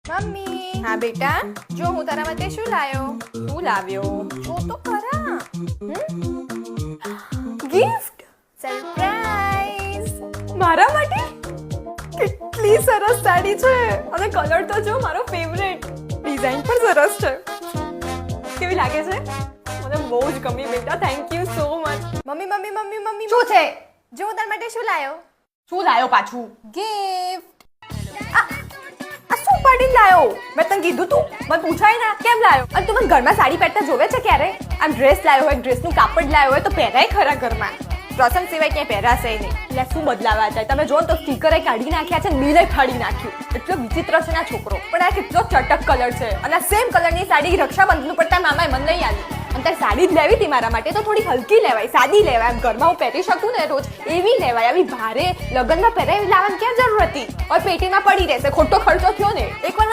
Mummy હા બેટા, જો હું તારા માટે શું લાયો. શું લાવ્યો? જો તો ખરા. Gift surprise. મારા માટે? કેટલી સરસ સાડી છે અને કલર તો જો મારો ફેવરેટ. ડિઝાઇન પણ સરસ છે. કેવી લાગે છે? મને બહુ જ ગમી બેટા. Thank you so much. Mummy mummy mummy mummy શું છે? જો હું તારા માટે શું લાયો. શું લાયો પાછું? ગિફ્ટ. આ શું પાડીને લાયો? મેં તને કીધું તું મને પૂછાય ના કેમ લાયો? અને તું મને ઘરમાં સાડી પહેરતા જોવે છે ક્યારે? આમ ડ્રેસ લાયો હોય, ડ્રેસનું કાપડ લાયો હોય તો પહેરાય ખરા ઘરમાં. પ્રસંગ સિવાય ક્યાંય પહેરાશે નહીં. એટલે શું બદલાવા જાય? તમે જો ને તો સ્ટીકરે કાઢી નાખ્યા છે, બિલે ફાડી નાખ્યું. એટલો વિચિત્ર છે ને આ છોકરો. પણ આ કેટલો ચટક કલર છે અને આ સેમ કલરની સાડી રક્ષાબંધન પર તારા મામાએ મને લઈ આવી. અને તારે સાડી જ લેવી હતી મારા માટે તો થોડી હલકી લેવાય, સાદી લેવાય. એમ ઘરમાં હું પહેરી શકું ને રોજ એવી લેવાય. આવી ભારે લગ્નમાં પહેરાવી લાવવાની ક્યાં જરૂર હતી? ઓર પેટીમાં પડી રહેશે, ખોટો ખર્ચો થયો ને. એકવાર